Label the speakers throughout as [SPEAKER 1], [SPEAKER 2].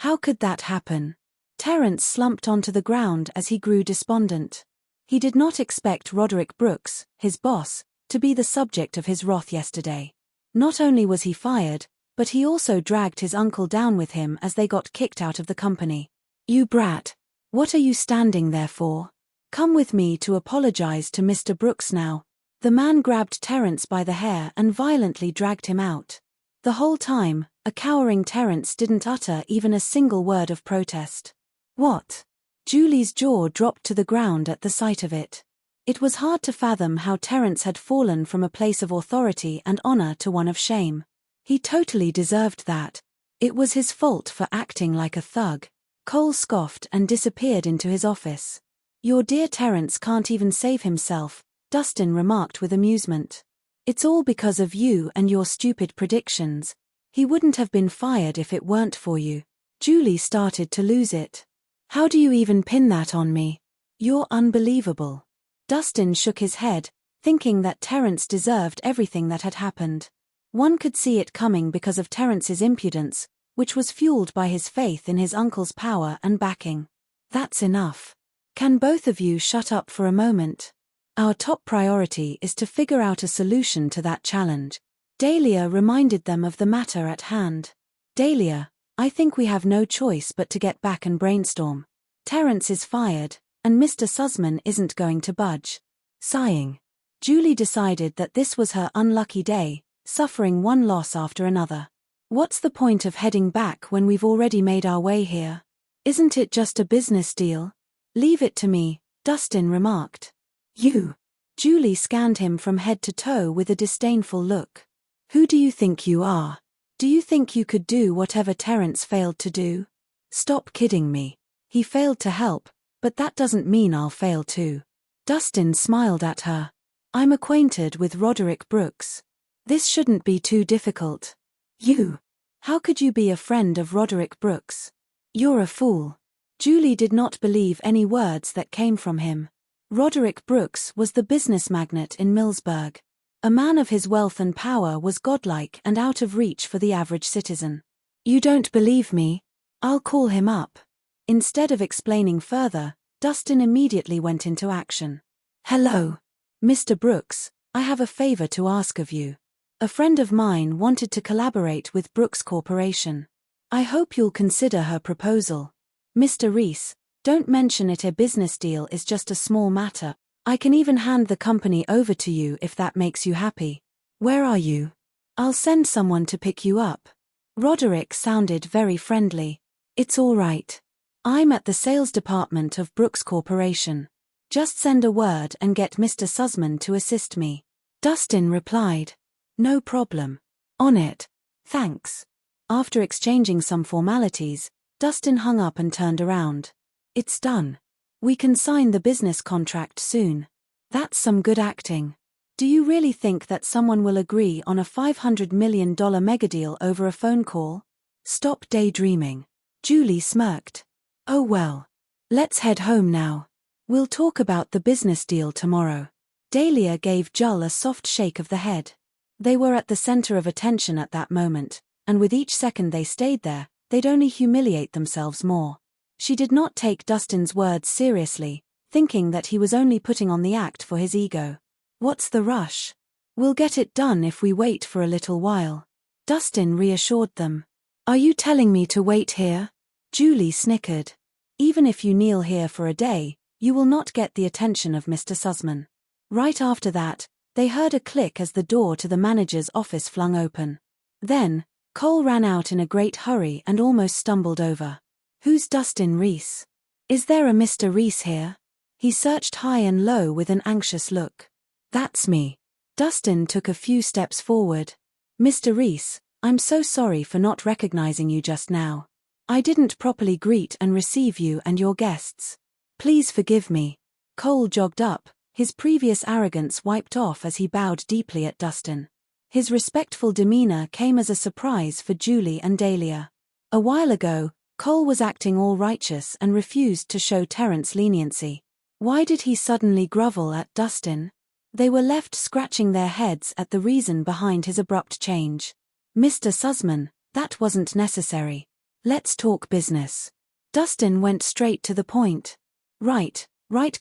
[SPEAKER 1] How could that happen? Terence slumped onto the ground as he grew despondent. He did not expect Roderick Brooks, his boss, to be the subject of his wrath yesterday. Not only was he fired, but he also dragged his uncle down with him as they got kicked out of the company. You brat! What are you standing there for? Come with me to apologize to Mr. Brooks now. The man grabbed Terence by the hair and violently dragged him out. The whole time, a cowering Terence didn't utter even a single word of protest. What? Julie's jaw dropped to the ground at the sight of it. It was hard to fathom how Terence had fallen from a place of authority and honor to one of shame. He totally deserved that. It was his fault for acting like a thug. Cole scoffed and disappeared into his office. Your dear Terence can't even save himself, Dustin remarked with amusement. It's all because of you and your stupid predictions. He wouldn't have been fired if it weren't for you. Julie started to lose it. How do you even pin that on me? You're unbelievable. Dustin shook his head, thinking that Terence deserved everything that had happened. One could see it coming because of Terence's impudence, which was fueled by his faith in his uncle's power and backing. That's enough. Can both of you shut up for a moment? Our top priority is to figure out a solution to that challenge. Dahlia reminded them of the matter at hand. Dahlia, I think we have no choice but to get back and brainstorm. Terence is fired, and Mr. Sussman isn't going to budge. Sighing, Julie decided that this was her unlucky day, suffering one loss after another. What's the point of heading back when we've already made our way here? Isn't it just a business deal? Leave it to me, Dustin remarked. You. Julie scanned him from head to toe with a disdainful look. Who do you think you are? Do you think you could do whatever Terence failed to do? Stop kidding me. He failed to help, but that doesn't mean I'll fail too. Dustin smiled at her. I'm acquainted with Roderick Brooks. This shouldn't be too difficult. You. How could you be a friend of Roderick Brooks? You're a fool. Julie did not believe any words that came from him. Roderick Brooks was the business magnate in Millsburg. A man of his wealth and power was godlike and out of reach for the average citizen. You don't believe me? I'll call him up. Instead of explaining further, Dustin immediately went into action. Hello. Mr. Brooks, I have a favor to ask of you. A friend of mine wanted to collaborate with Brooks Corporation. I hope you'll consider her proposal. Mr. Rhys, don't mention it. A business deal is just a small matter. I can even hand the company over to you if that makes you happy. Where are you? I'll send someone to pick you up. Roderick sounded very friendly. It's all right. I'm at the sales department of Brooks Corporation. Just send a word and get Mr. Sussman to assist me. Dustin replied. No problem. On it. Thanks. After exchanging some formalities, Dustin hung up and turned around. It's done. We can sign the business contract soon. That's some good acting. Do you really think that someone will agree on a $500 million megadeal over a phone call? Stop daydreaming. Julie smirked. Oh well. Let's head home now. We'll talk about the business deal tomorrow. Dahlia gave Jull a soft shake of the head. They were at the center of attention at that moment, and with each second they stayed there, they'd only humiliate themselves more. She did not take Dustin's words seriously, thinking that he was only putting on the act for his ego. What's the rush? We'll get it done if we wait for a little while. Dustin reassured them. Are you telling me to wait here? Julie snickered. Even if you kneel here for a day, you will not get the attention of Mr. Sussman. Right after that, they heard a click as the door to the manager's office flung open. Then, Cole ran out in a great hurry and almost stumbled over. Who's Dustin Rhys? Is there a Mr. Rhys here? He searched high and low with an anxious look. That's me. Dustin took a few steps forward. Mr. Rhys, I'm so sorry for not recognizing you just now. I didn't properly greet and receive you and your guests. Please forgive me. Cole jogged up, his previous arrogance wiped off as he bowed deeply at Dustin. His respectful demeanor came as a surprise for Julie and Dahlia. A while ago, Cole was acting all righteous and refused to show Terence leniency. Why did he suddenly grovel at Dustin? They were left scratching their heads at the reason behind his abrupt change. Mr. Sussman, that wasn't necessary. Let's talk business. Dustin went straight to the point. Right.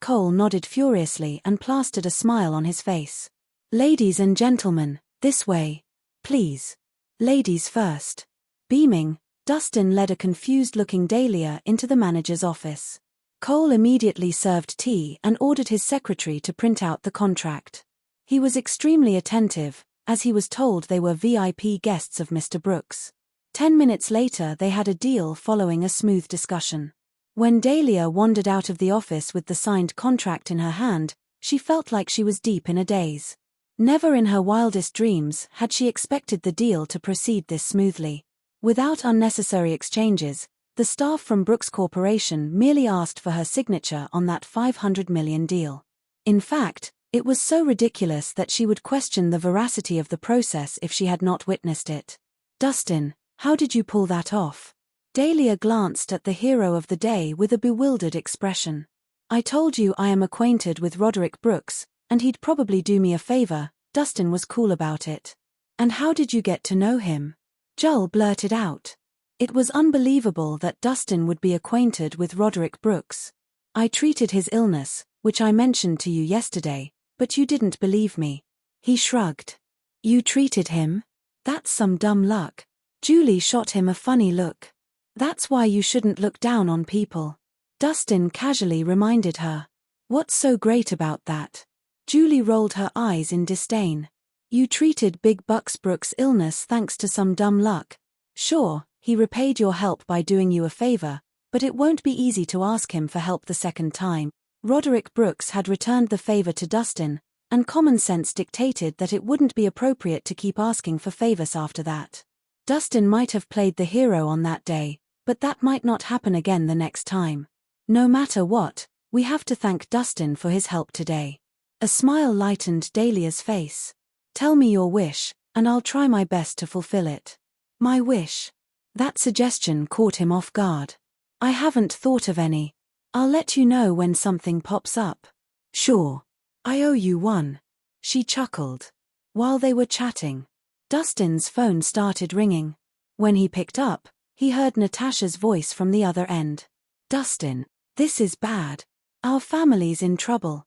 [SPEAKER 1] Cole nodded furiously and plastered a smile on his face. Ladies and gentlemen, this way. Please. Ladies first. Beaming, Dustin led a confused-looking Dahlia into the manager's office. Cole immediately served tea and ordered his secretary to print out the contract. He was extremely attentive, as he was told they were VIP guests of Mr. Brooks. 10 minutes later they had a deal following a smooth discussion. When Dahlia wandered out of the office with the signed contract in her hand, she felt like she was deep in a daze. Never in her wildest dreams had she expected the deal to proceed this smoothly. Without unnecessary exchanges, the staff from Brooks Corporation merely asked for her signature on that $500 million deal. In fact, it was so ridiculous that she would question the veracity of the process if she had not witnessed it. Dustin, how did you pull that off? Dahlia glanced at the hero of the day with a bewildered expression. I told you I am acquainted with Roderick Brooks, and he'd probably do me a favor. Dustin was cool about it. And how did you get to know him? Joel blurted out. It was unbelievable that Dustin would be acquainted with Roderick Brooks. I treated his illness, which I mentioned to you yesterday, but you didn't believe me. He shrugged. You treated him? That's some dumb luck. Julie shot him a funny look. That's why you shouldn't look down on people. Dustin casually reminded her. What's so great about that? Julie rolled her eyes in disdain. You treated Big Bucks Brooks' illness thanks to some dumb luck. Sure, he repaid your help by doing you a favor, but it won't be easy to ask him for help the second time. Roderick Brooks had returned the favor to Dustin, and common sense dictated that it wouldn't be appropriate to keep asking for favors after that. Dustin might have played the hero on that day, but that might not happen again the next time. No matter what, we have to thank Dustin for his help today. A smile lightened Dahlia's face. Tell me your wish, and I'll try my best to fulfill it. My wish. That suggestion caught him off guard. I haven't thought of any. I'll let you know when something pops up. Sure. I owe you one. She chuckled. While they were chatting, Dustin's phone started ringing. When he picked up, he heard Natasha's voice from the other end. Dustin, this is bad. Our family's in trouble.